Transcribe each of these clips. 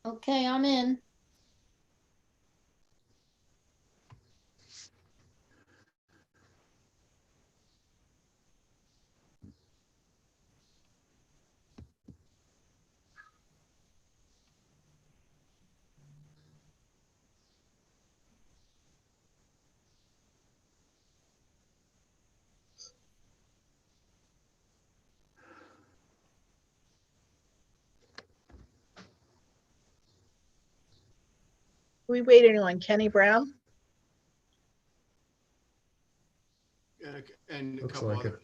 Okay, I'm in. We waiting on Kenny Brown. And a Looks couple like it. others.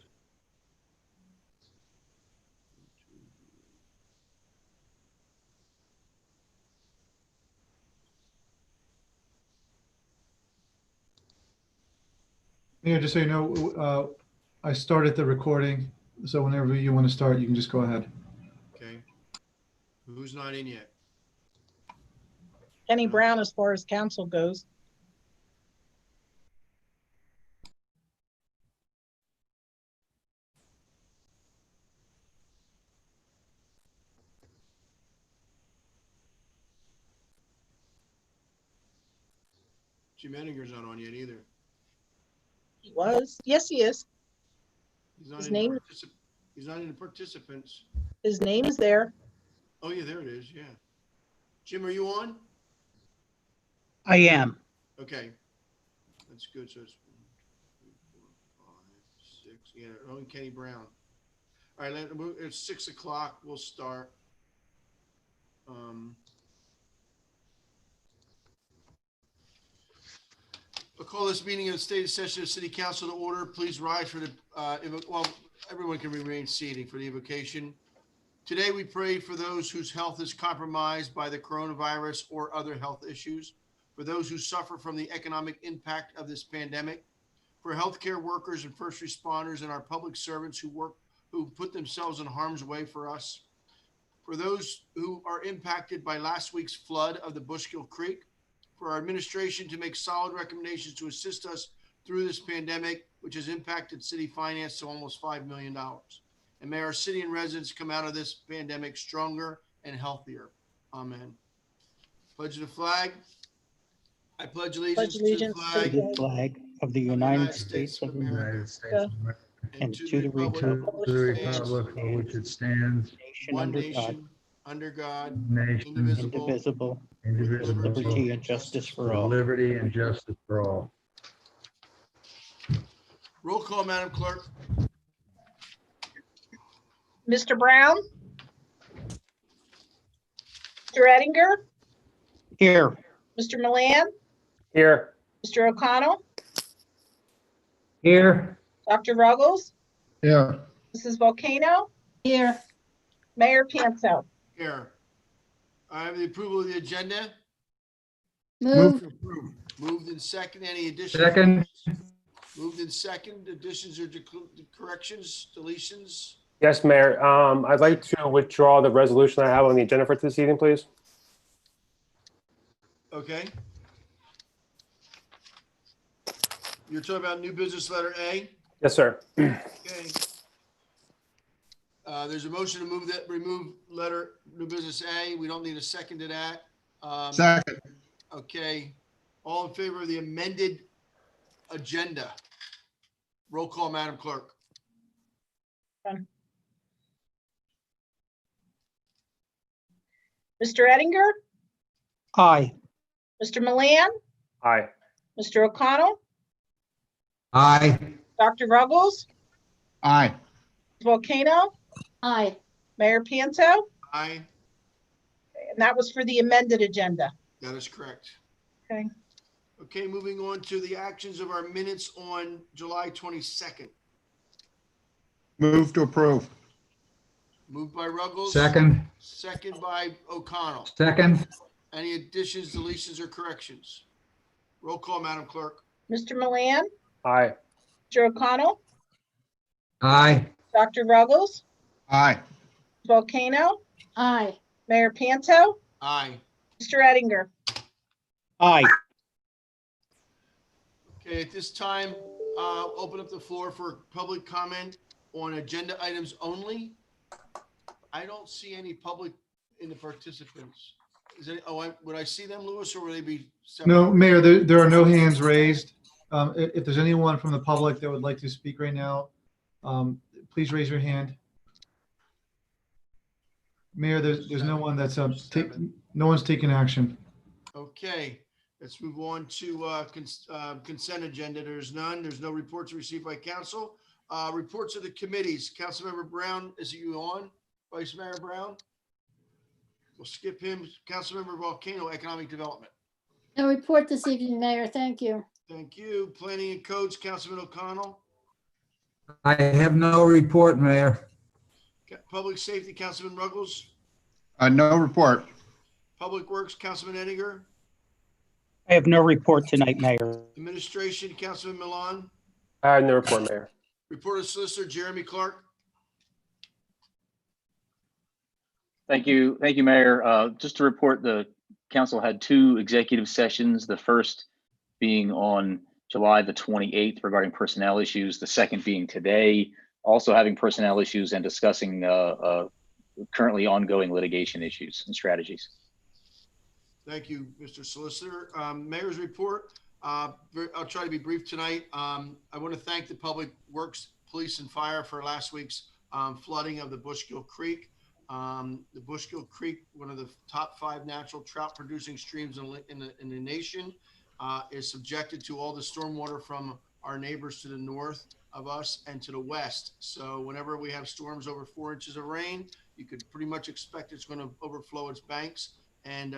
Yeah, just so you know, I started the recording, so whenever you want to start, you can just go ahead. Okay. Who's not in yet? Kenny Brown, as far as council goes. Jim Enninger's not on yet either. He was. Yes, he is. He's not His in name- He's not in the participants. His name is there. Oh yeah, there it is. Yeah. Jim, are you on? I am. Okay. That's good. So it's 1, 2, 4, 5, 6. Yeah, only Kenny Brown. All right, it's 6 o'clock. We'll start. I'll call this meeting of the State Session of City Council to order. Please rise for the, well, everyone can remain seated for the invocation. Today, we pray for those whose health is compromised by the coronavirus or other health issues, for those who suffer from the economic impact of this pandemic, for healthcare workers and first responders and our public servants who put themselves in harm's way for us, for those who are impacted by last week's flood of the Bushkill Creek, for our administration to make solid recommendations to assist us through this pandemic, which has impacted city finance to almost $5 million. And may our city and residents come out of this pandemic stronger and healthier. Amen. Pledge of the flag. I pledge allegiance to the To flag The flag of the United States of America United States of America, and to the republic to the republic for which it stands, nation one under God, nation, under God, nation, indivisible, with indivisible, liberty and justice for with all. liberty and justice for all. Roll call, Madam Clerk. Mr. Brown? Mr. Ettinger? Here, Mr. Milan? Here. Mr. O'Connell? Here. Dr. Ruggles? Yeah. Mrs. Volcano? Here. Mayor Panto? Here. I have the approval of the agenda. Move. Moved in second. Any additions? Second. Moved in second. Additions or corrections, deletions? Yes, Mayor. I'd like to withdraw the resolution I have on the agenda for this evening, please. Okay. You're talking about new business letter A? Yes, sir. Okay. There's a motion to remove letter new business A. We don't need a second to that. Second. Okay. All in favor of the amended agenda? Roll call, Madam Clerk. Mr. Ettinger? aye. Mr. Milan? Aye. Mr. O'Connell? Aye. Dr. Ruggles? Aye. Volcano? Aye. Mayor Panto? Aye. And that was for the amended agenda. That is correct. Okay. Okay, moving on to the actions of our minutes on July 22nd. Move to approve. Moved by Ruggles. Second. Second by O'Connell. Second. Any additions, deletions, or corrections? Roll call, Madam Clerk. Mr. Milan? Aye. Mr. O'Connell? Aye. Dr. Ruggles? Aye. Volcano? Aye. Mayor Panto? Aye. Mr. Ettinger? Aye. Okay, at this time, open up the floor for public comment on agenda items only. I don't see any public in the participants. would I see them, Louis, or would they be? separate? No, Mayor, there are no hands raised. If there's anyone from the public that would like to speak right now, please raise your hand. Mayor, there's no one that's, no one's taking action. Okay, let's move on to consent agenda. There's none. There's no reports received by council. Reports of the committees. Councilmember Brown, is you on? Vice Mayor Brown? We'll skip him. Councilmember Volcano, Economic Development. No report this evening, Mayor. Thank you. Thank you. Planning and Codes, Councilman O'Connell. I have no report, Mayor. Public Safety, Councilman Ruggles. No report. Public Works, Councilman Eddinger. I have no report tonight, Mayor. Administration, Councilman Milan. I have no report, Mayor. Report of Solicitor Jeremy Clark. Thank you, Mayor. Just to report, the council had 2 executive sessions, the first being on July the 28th regarding personnel issues, the second being today, also having personnel issues and discussing currently ongoing litigation issues and strategies. Thank you, Mr. Solicitor. Mayor's report. I'll try to be brief tonight. I want to thank the Public Works, Police, and Fire for last week's flooding of the Bushkill Creek. The Bushkill Creek, one of the top 5 natural trout producing streams in the nation, is subjected to all the stormwater from our neighbors to the north of us and to the west. So whenever we have storms over 4 inches of rain, you could pretty much expect it's going to overflow its banks. And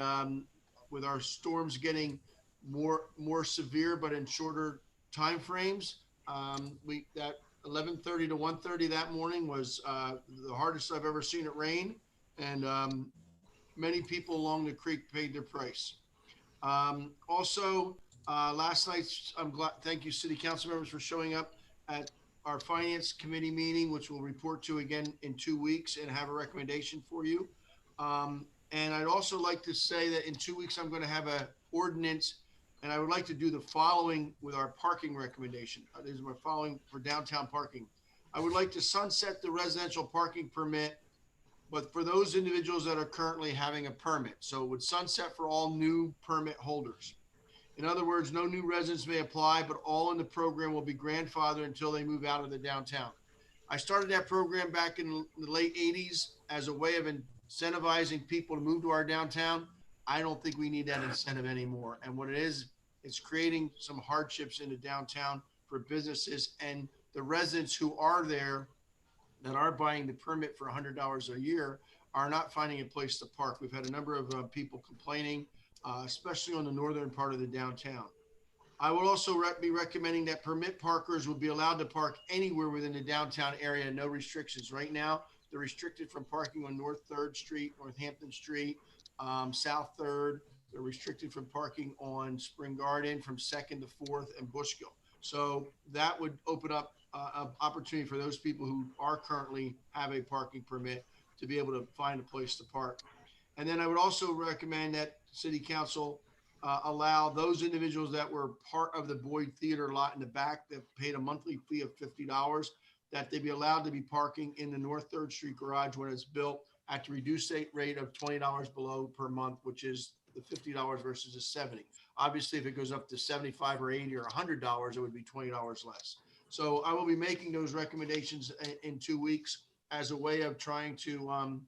with our storms getting more severe, but in shorter time frames, that 11:30 to 1:30 that morning was the hardest I've ever seen it rain, and many people along the creek paid their price. Also, last night, thank you, City Council members, for showing up at our Finance Committee meeting, which we'll report to again in 2 weeks and have a recommendation for you. And I'd also like to say that in 2 weeks, I'm going to have an ordinance, and I would like to do the following with our parking recommendation. This is my following for downtown parking. I would like to sunset the residential parking permit, but for those individuals that are currently having a permit. So it would sunset for all new permit holders. In other words, no new residents may apply, but all in the program will be grandfathered until they move out of the downtown. I started that program back in the late 80s as a way of incentivizing people to move to our downtown. I don't think we need that incentive anymore. And what it is, it's creating some hardships in the downtown for businesses and the residents who are there that are buying the permit for $100 a year are not finding a place to park. We've had a number of people complaining, especially on the northern part of the downtown. I will also be recommending that permit parkers will be allowed to park anywhere within the downtown area, no restrictions. Right now, they're restricted from parking on North 3rd Street, Northampton Street, South 3rd. They're restricted from parking on Spring Garden from 2nd to 4th and Bushkill. So that would open up an opportunity for those people who are currently have a parking permit to be able to find a place to park. And then I would also recommend that City Council allow those individuals that were part of the Boyd Theater lot in the back that paid a monthly fee of $50, that they be allowed to be parking in the North 3rd Street garage when it's built at the reduced rate of $20 below per month, which is the $50 versus the $70. Obviously, if it goes up to $75 or $80 or $100, it would be $20 less. So I will be making those recommendations in 2 weeks as a way of trying to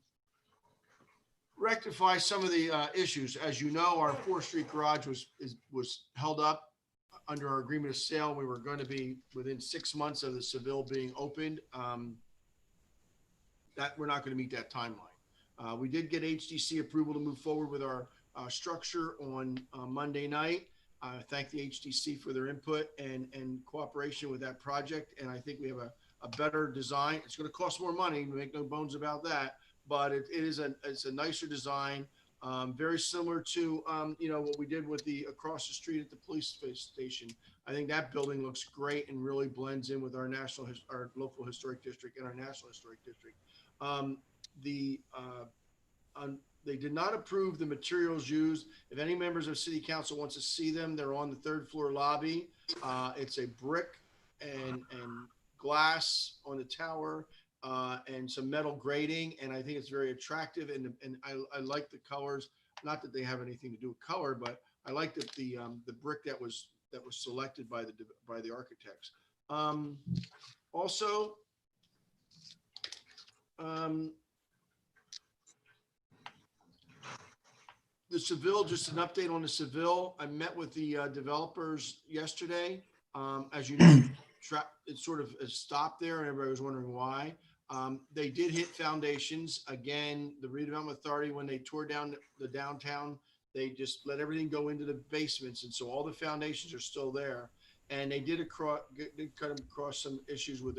rectify some of the issues. As you know, our 4th Street garage was held up under our agreement of sale. We were going to be within 6 months of the Seville being opened. That we're not going to meet that timeline. We did get HDC approval to move forward with our structure on Monday night. I thank the HDC for their input and cooperation with that project. And I think we have a better design. It's going to cost more money, make no bones about that, but it's a nicer design, very similar to what we did with the across the street at the police station. I think that building looks great and really blends in with our local historic district and our national historic district. They did not approve the materials used. If any members of City Council wants to see them, they're on the 3rd floor lobby. It's a brick and glass on the tower and some metal grating, and I think it's very attractive. And I like the colors. not that they have anything to do with color, but I like that the brick that was selected by the architects. Also, the Seville, just an update on the Seville. I met with the developers yesterday. As you know, it sort of stopped there and everybody was wondering why. They did hit foundations. Again, the redevelopment authority, when they tore down the downtown, they just let everything go into the basements. And so all the foundations are still there. And they did cut across some issues with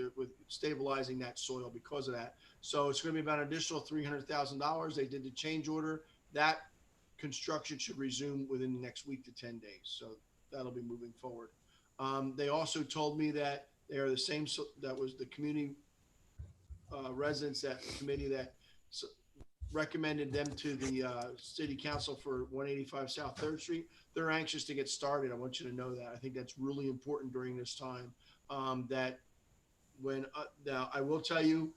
stabilizing that soil because of that. So it's going to be about an additional $300,000. They did the change order. That construction should resume within the next week to 10 days. So that'll be moving forward. They also told me that they are the same, that was the community residents, that committee that recommended them to the city council for 185 South 3rd Street. They're anxious to get started. I want you to know that. I think that's really important during this time. That when now I will tell you,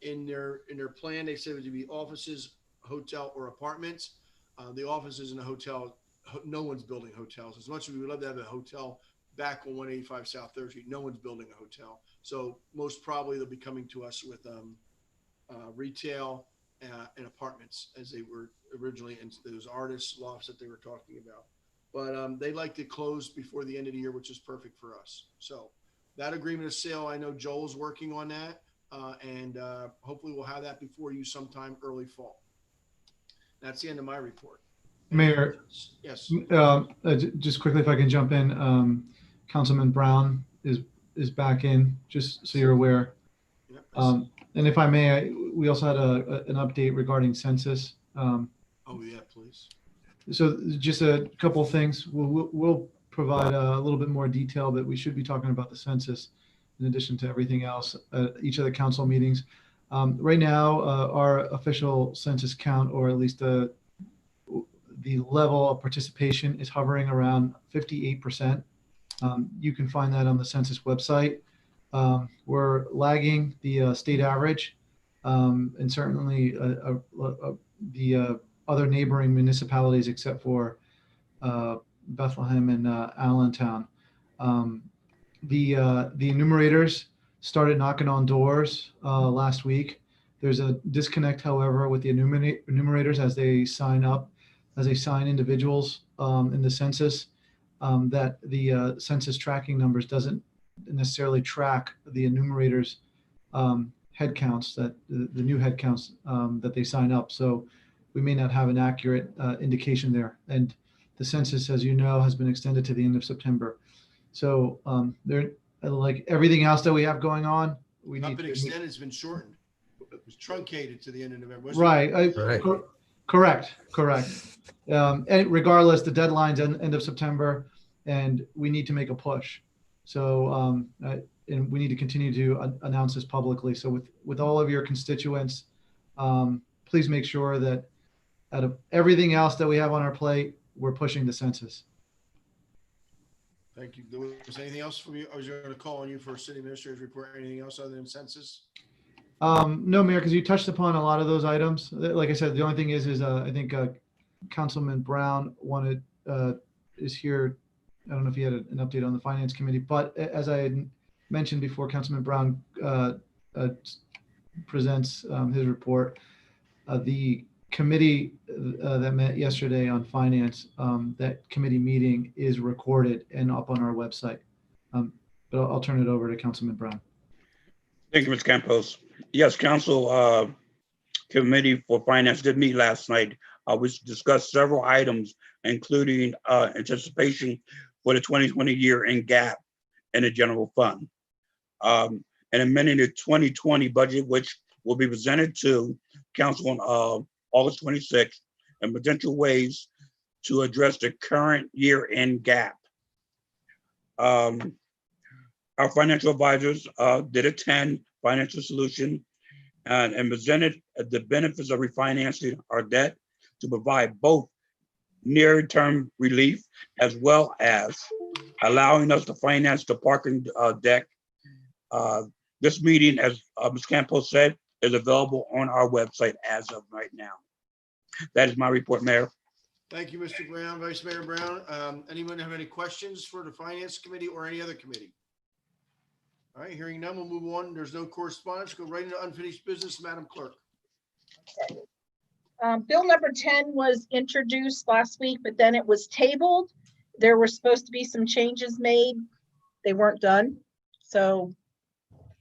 in their plan, they said it would be offices, hotel, or apartments. The offices and the hotel, no one's building hotels. As much as we would love to have a hotel back on 185 South 3rd Street, no one's building a hotel. So most probably they'll be coming to us with retail and apartments, as they were originally, and those artists lofts that they were talking about. But they'd like to close before the end of the year, which is perfect for us. So that agreement of sale, I know Joel's working on that, and hopefully we'll have that before you sometime early fall. That's the end of my report. Mayor, Yes. just quickly, if I can jump in, Councilman Brown is back in, just so you're aware. Yep. And if I may, we also had an update regarding census. Oh yeah, please. So just a couple of things. We'll provide a little bit more detail, but we should be talking about the census in addition to everything else at each of the council meetings. Right now, our official census count, or at least the level of participation, is hovering around 58%. You can find that on the census website. We're lagging the state average, and certainly the other neighboring municipalities, except for Bethlehem and Allentown. The enumerators started knocking on doors last week. There's a disconnect, however, with the enumerators as they sign up, as they sign individuals in the census, that the census tracking numbers doesn't necessarily track the enumerators' head counts, that the new head counts that they sign up. So we may not have an accurate indication there. And the census, as you know, has been extended to the end of September. So there, like everything else that we have going on, we Not need been to. extended, it's been shortened. It was truncated to the end of November. Right. Right. Correct. And regardless, the deadline's end of September, and we need to make a push. So, and we need to continue to announce this publicly. So with all of your constituents, please make sure that out of everything else that we have on our plate, we're pushing the census. Thank you. Was there anything else from you? I was going to call on you for a city administrator's report. Anything else other than census? No, Mayor, because you touched upon a lot of those items. Like I said, the only thing is I think Councilman Brown is here. I don't know if he had an update on the Finance Committee, but as I had mentioned before, Councilman Brown presents his report. The committee that met yesterday on finance, that committee meeting is recorded and up on our website. But I'll turn it over to Councilman Brown. Thank you, Mr. Campos. Yes, Council Committee for Finance did meet last night. We discussed several items, including anticipation for the 2020 year-end gap in the general fund, and amending the 2020 budget, which will be presented to Council on August 26th, and potential ways to address the current year-end gap. Our financial advisors did attend Financial Solution and presented the benefits of refinancing our debt to provide both near-term relief as well as allowing us to finance the parking deck. This meeting, as Ms. Campos said, is available on our website as of right now. That is my report, Mayor. Thank you, Mr. Brown, Vice Mayor Brown. Anyone have any questions for the Finance Committee or any other committee? All right, hearing none, we'll move on. There's no correspondence. Go right into unfinished business, Madam Clerk. Bill number 10 was introduced last week, but then it was tabled. There were supposed to be some changes made. They weren't done. So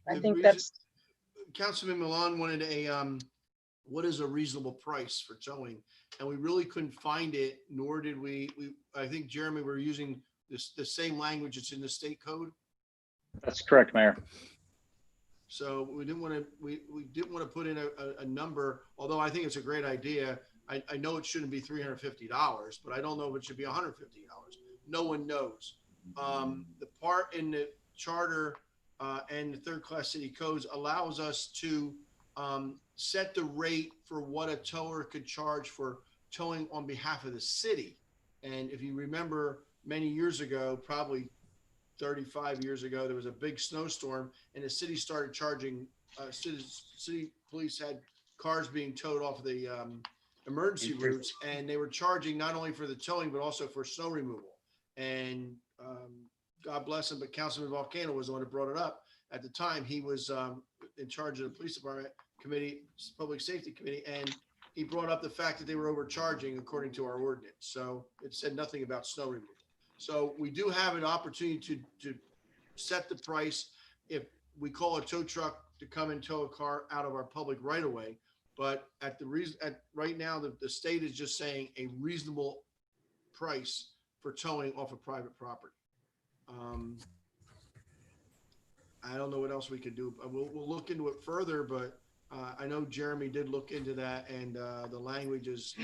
I The think reason- that's, Councilman Milan wanted what is a reasonable price for towing? And we really couldn't find it, nor did we, I think, Jeremy, we're using the same language that's in the state code. That's correct, Mayor. So we didn't want to put in a number, although I think it's a great idea. I know it shouldn't be $350, but I don't know if it should be $150. No one knows. The part in the charter and the third class city codes allows us to set the rate for what a tower could charge for towing on behalf of the city. And if you remember many years ago, probably 35 years ago, there was a big snowstorm and the city started charging, city police had cars being towed off the emergency routes, and they were charging not only for the towing, but also for snow removal. And God bless him, but Councilman Volcano was the one who brought it up. At the time, he was in charge of the police department committee, public safety committee, and he brought up the fact that they were overcharging according to our ordinance. So it said nothing about snow removal. So we do have an opportunity to set the price if we call a tow truck to come and tow a car out of our public right of way. But right now, the state is just saying a reasonable price for towing off of private property. I don't know what else we could do. We'll look into it further, but I know Jeremy did look into that, and the language is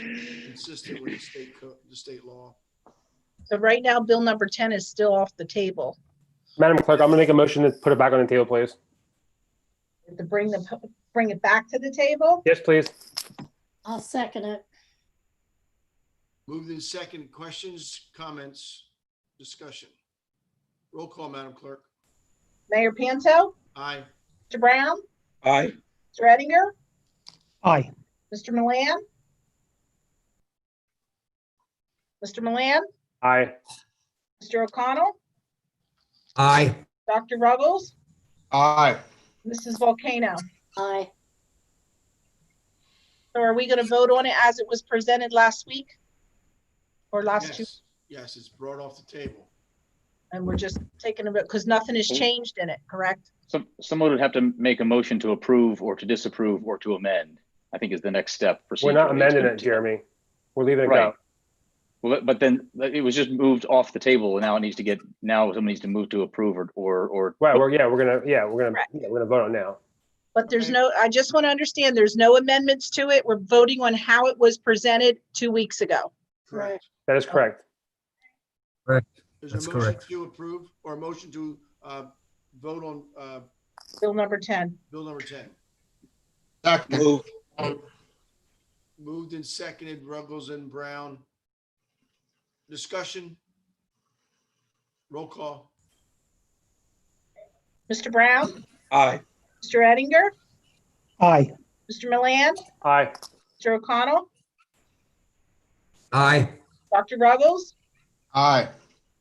consistent with the state law. so right now, bill number 10 is still off the table. Madam Clerk, I'm gonna make a motion to put it back on the table, please. To bring it back to the table. Yes, please. I'll second it. Moved in second. Questions, comments, discussion? Roll call, Madam Clerk. Mayor Panto, Aye. Mr. Brown, Aye. Mr. Ettinger, Aye. Mr. Milan, Mr. Milan, Aye. Mr. O'Connell, Aye. Dr. Ruggles, Aye. Mrs. Volcano. Aye. So are we going to vote on it as it was presented last week? Or last two? Yes, it's brought off the table. And we're just taking a bit, because nothing has changed in it, correct? So someone would have to make a motion to approve or to disapprove or to amend, I think is the next step. We're not procedurally. amending it, Jeremy. We're leaving it Right. go. Well, but then it was just moved off the table and now it needs to someone needs to move to approve or. Right, we're gonna Correct. vote on it now. But there's no, I just want to understand, there's no amendments to it. We're voting on how it was presented 2 weeks ago. Correct. That is correct. There's That's a motion correct. to approve or a motion to vote on Bill number 10. bill number 10. Second. Move. Moved and seconded, Ruggles and Brown. Discussion? Roll call. Mr. Brown, Aye. Mr. Ettinger, Aye. Mr. Milan, Aye. Mr. O'Connell, Aye. Dr. Ruggles, Aye.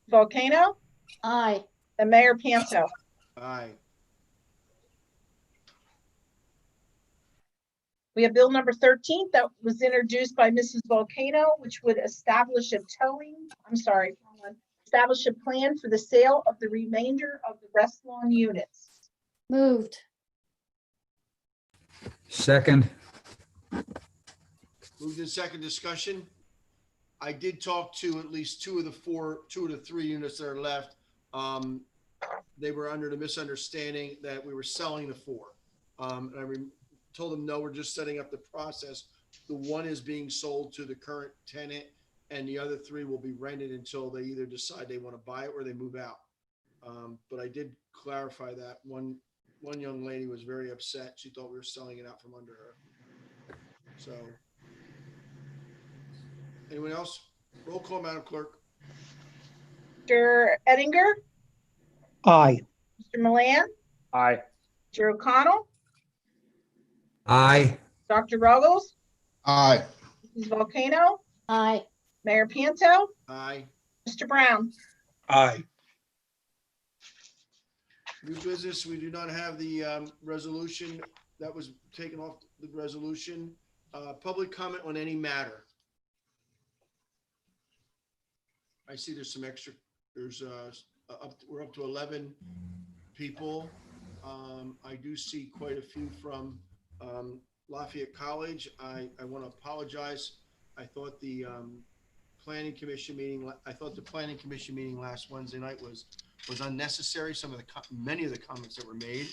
Volcano, Aye. and Mayor Panto. Aye. We have bill number 13 that was introduced by Mrs. Volcano, which would establish a establish a plan for the sale of the remainder of the rest lawn units. Moved. Second. Moved in second. Discussion. I did talk to at least two of the three units that are left. They were under the misunderstanding that we were selling the four. And I told them, no, we're just setting up the process. The one is being sold to the current tenant and the other three will be rented until they either decide they want to buy it or they move out. But I did clarify that. One young lady was very upset. She thought we were selling it out from under her. So. Anyone else? Roll call, Madam Clerk. Mr. Ettinger, Aye. Mr. Milan, Aye. Mr. O'Connell, Aye. Dr. Ruggles, Aye. Ms. Volcano, Aye. Mayor Pianto, Aye. Mr. Brown. Aye. New business, we do not have the resolution that was taken off the resolution. Public comment on any matter. I see there's some extra, we're up to 11 people. I do see quite a few from Lafayette College. I want to apologize. I thought the planning commission meeting last Wednesday night was unnecessary. Many of the comments that were made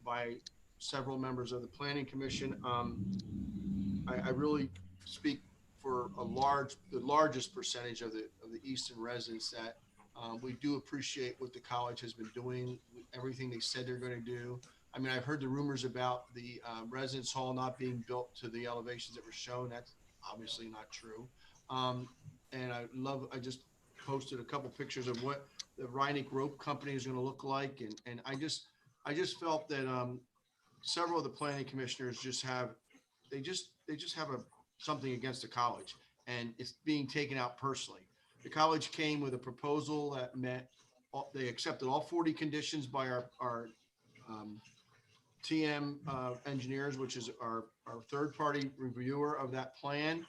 by several members of the planning commission. I really speak for the largest percentage of the Easton residents that we do appreciate what the college has been doing, everything they said they're going to do. I mean, I've heard the rumors about the residence hall not being built to the elevations that were shown. That's obviously not true. And I just posted a couple pictures of what the Reineck Rope Company is going to look like. And I just felt that several of the planning commissioners have something against the college, and it's being taken out personally. The college came with a proposal that they accepted all 40 conditions by our TM engineers, which is our third-party reviewer of that plan,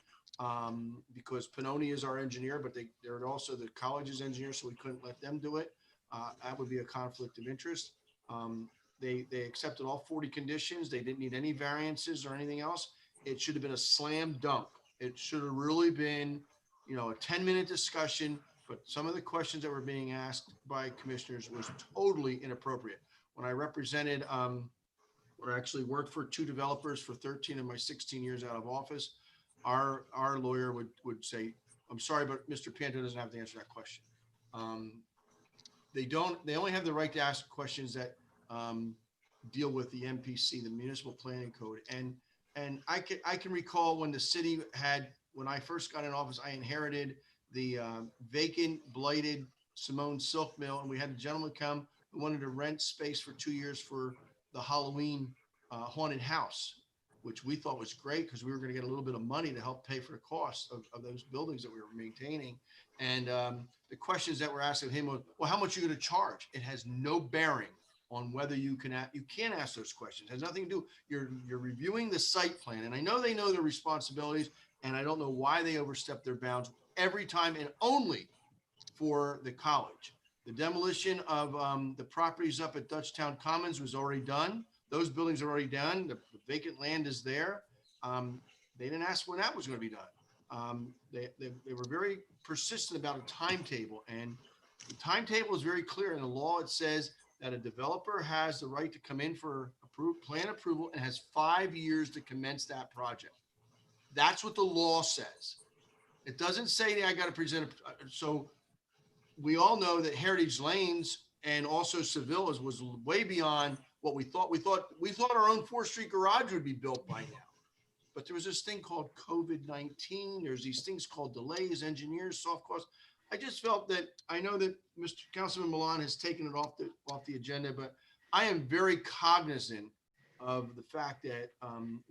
because Pannoni is our engineer, but they're also the college's engineer, so we couldn't let them do it. That would be a conflict of interest. They accepted all 40 conditions. They didn't need any variances or anything else. It should have been a slam dunk. It should have really been, a 10-minute discussion, but some of the questions that were being asked by commissioners was totally inappropriate. When I represented, or actually worked for 2 developers for 13 of my 16 years out of office, our lawyer would say, "I'm sorry, but Mr. Pianto doesn't have to answer that question." They only have the right to ask questions that deal with the MPC, the Municipal Planning Code. And I can recall when the city when I first got in office, I inherited the vacant, blighted Simone Silk Mill, and we had a gentleman come who wanted to rent space for 2 years for the Halloween haunted house, which we thought was great because we were going to get a little bit of money to help pay for the cost of those buildings that we were maintaining. And the questions that were asked of him was, well, how much are you going to charge? It has no bearing on whether you can't ask those questions. It has nothing to do. You're reviewing the site plan, and I know they know their responsibilities, and I don't know why they overstep their bounds every time, and only for the college. The demolition of the properties up at Dutchtown Commons was already done. Those buildings are already done. The vacant land is there. They didn't ask when that was going to be done. They were very persistent about a timetable, and the timetable is very clear in the law. It says that a developer has the right to come in for plan approval and has 5 years to commence that project. That's what the law says. It doesn't say that I got to present. So we all know that Heritage Lanes and also Sevilla's was way beyond what we thought. We thought our own 4th Street garage would be built by now. But there was this thing called COVID-19. There's these things called delays, engineers, soft costs. I just felt that I know that Mr. Councilman Milan has taken it off the agenda, but I am very cognizant of the fact that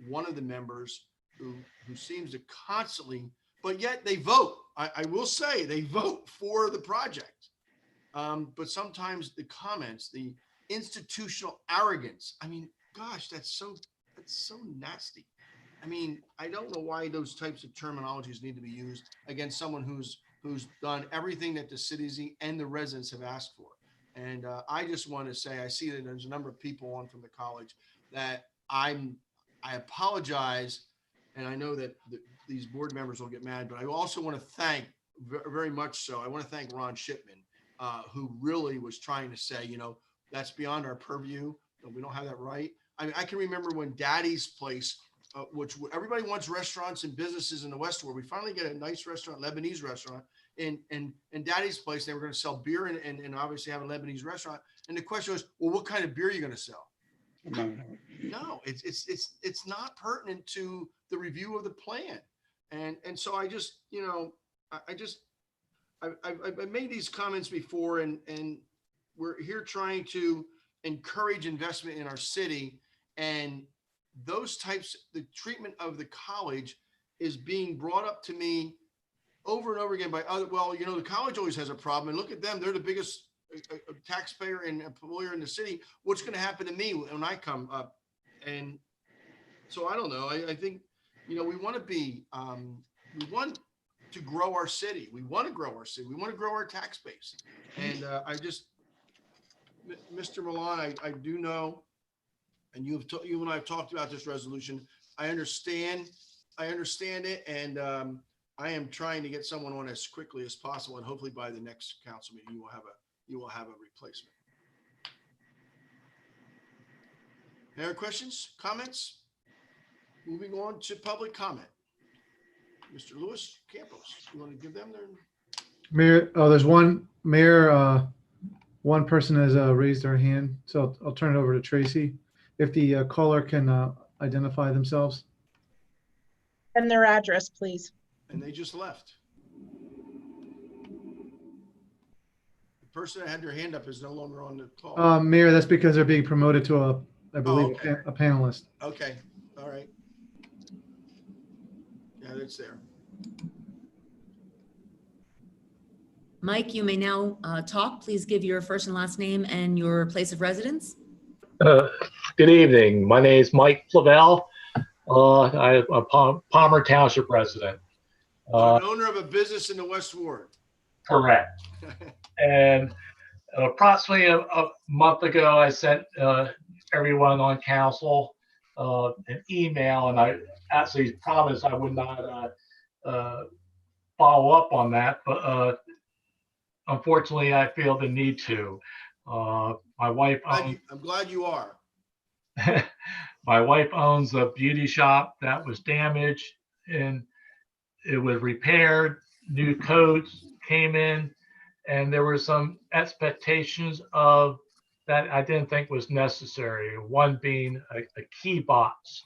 one of the members who seems to constantly, but yet they vote. I will say they vote for the project. But sometimes the comments, the institutional arrogance, I mean, gosh, that's so nasty. I mean, I don't know why those types of terminologies need to be used against someone who's done everything that the city and the residents have asked for. And I just want to say, I see that there's a number of people on from the college that I apologize. And I know that these board members will get mad, but I also want to thank very much so. I want to thank Ron Shipman, who really was trying to say, that's beyond our purview. We don't have that right. I mean, I can remember when Daddy's Place, which everybody wants restaurants and businesses in the West, where we finally get a nice restaurant, Lebanese restaurant, and Daddy's Place. They were going to sell beer and obviously have a Lebanese restaurant. And the question was, well, what kind of beer are you going to sell? No, it's not pertinent to the review of the plan. And so I just, I've made these comments before, and we're here trying to encourage investment in our city, and those types, the treatment of the college is being brought up to me over and over again by other, well, you know, the college always has a problem, and look at them, they're the biggest taxpayer and employer in the city. What's going to happen to me when I come up? And so I don't know. I think, you know, we want to be, we want to grow our city. We want to grow our city. We want to grow our tax base. And I just, Mr. Milan, I do know, and you and I have talked about this resolution. I understand it, and I am trying to get someone on as quickly as possible, and hopefully by the next council meeting, you will have a replacement. Any other questions, comments? Moving on to public comment. Mr. Lewis Campos, you want to give them their? Mayor, oh, there's one, Mayor, one person has raised their hand, so I'll turn it over to Tracy. If the caller can identify themselves. And their address, please. And they just left. The person that had their hand up is no longer on the call. Mayor, that's because they're being promoted to I believe, okay. a panelist. Okay, all right. Yeah, it's there. Mike, you may now talk. Please give your first and last name and your place of residence. Good evening. My name is Mike Flavelle. I'm a Palmer Township resident. An owner of a business in the West Ward. Correct. And approximately a month ago, I sent everyone on council an email, and I actually promised I would not follow up on that, but unfortunately, I feel the need to. My wife owns, I'm glad you are. my wife owns a beauty shop that was damaged, and it was repaired. New coats came in, and there were some expectations of that I didn't think was necessary. One being a key box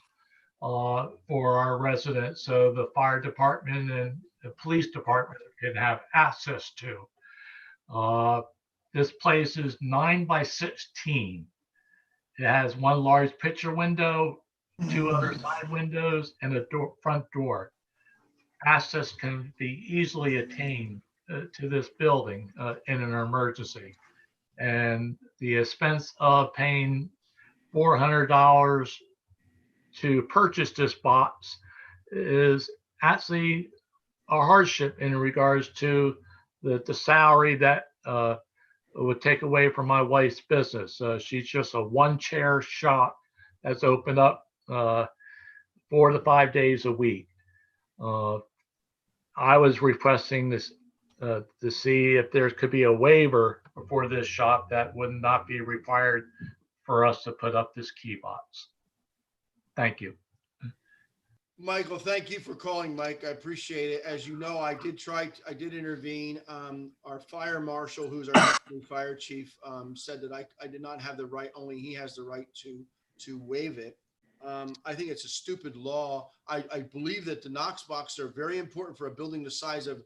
for our residents, so the fire department and the police department can have access to. This place is 9 by 16. It has one large picture window, 2 other side windows, and a front door. Access can be easily attained to this building in an emergency. And the expense of paying $400 to purchase this box is actually a hardship in regards to the salary that would take away from my wife's business. She's just a one-chair shop that's open up 4 to 5 days a week. I was requesting this to see if there could be a waiver for this shop that would not be required for us to put up this key box. Thank you. Michael, thank you for calling, Mike. I appreciate it. As you know, I did intervene. Our fire marshal, who's our fire chief, said that I did not have the right, only he has the right to waive it. I think it's a stupid law. I believe that the Knox boxes are very important for a building the size of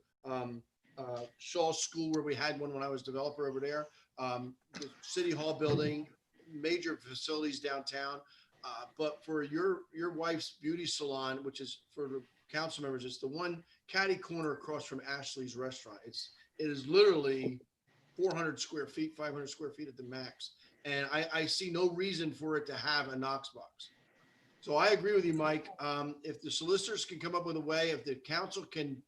Shaw School, where we had one when I was developer over there, the City Hall building, major facilities downtown. But for your wife's beauty salon, which is for the council members, it's the one catty corner across from Ashley's restaurant. It is literally 400 square feet, 500 square feet at the max. And I see no reason for it to have a Knox box. So I agree with you, Mike. If the solicitors can come up with a way, if the council can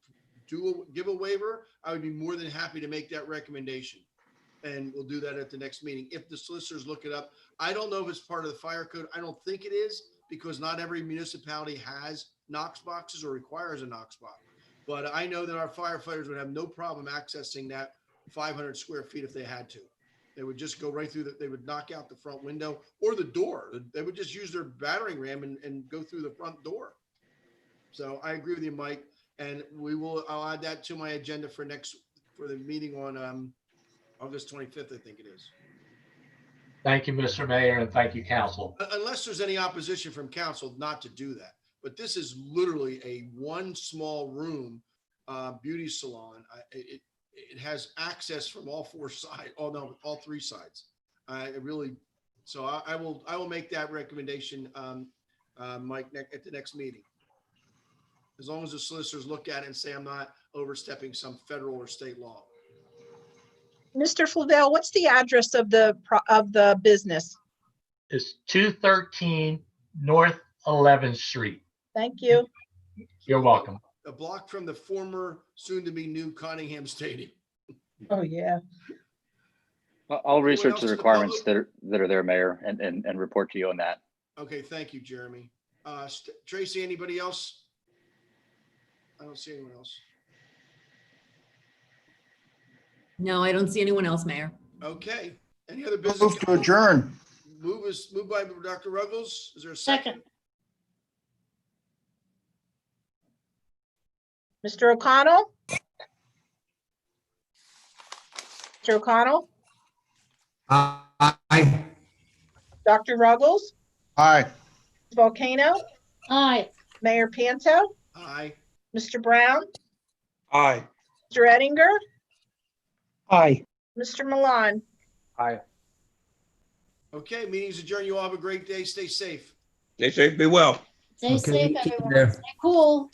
give a waiver, I would be more than happy to make that recommendation. And we'll do that at the next meeting. If the solicitors look it up, I don't know if it's part of the fire code. I don't think it is, because not every municipality has Knox boxes or requires a Knox box. But I know that our firefighters would have no problem accessing that 500 square feet if they had to. They would just go right through they would knock out the front window or the door. They would just use their battering ram and go through the front door. So I agree with you, Mike. And I'll add that to my agenda for the meeting on August 25th, I think it is. Thank you, Mr. Mayor, and thank you, council. Unless there's any opposition from council not to do that. But this is literally a one small room beauty salon. It has access from all 4 sides. Oh no, all 3 sides. So I will make that recommendation, Mike, at the next meeting. as long as the solicitors look at it and say I'm not overstepping some federal or state law. Mr. Flavell, what's the address of the business? It's 213 North 11th Street. Thank you. You're welcome. A block from the former, soon-to-be new Cottingham Stadium. Oh, yeah. I'll research else the in the requirements public? that are there, Mayor, and report to you on that. Okay, thank you, Jeremy. Tracy, anybody else? I don't see anyone else. No, I don't see anyone else, Mayor. Okay, any other business? Move to adjourn. Moved by Dr. Ruggles. Is there a Second. Mr. O'Connell? Mr. O'Connell? Aye. Dr. Ruggles? Aye. Volcano? Aye. Mayor Panto? Aye. Mr. Brown? Aye. Mr. Ettinger? Aye. Mr. Milan? Aye. Okay, meeting's adjourned. You all have a great day. Stay safe. Stay safe, be well. Stay Okay, safe, take everyone. care. Stay cool.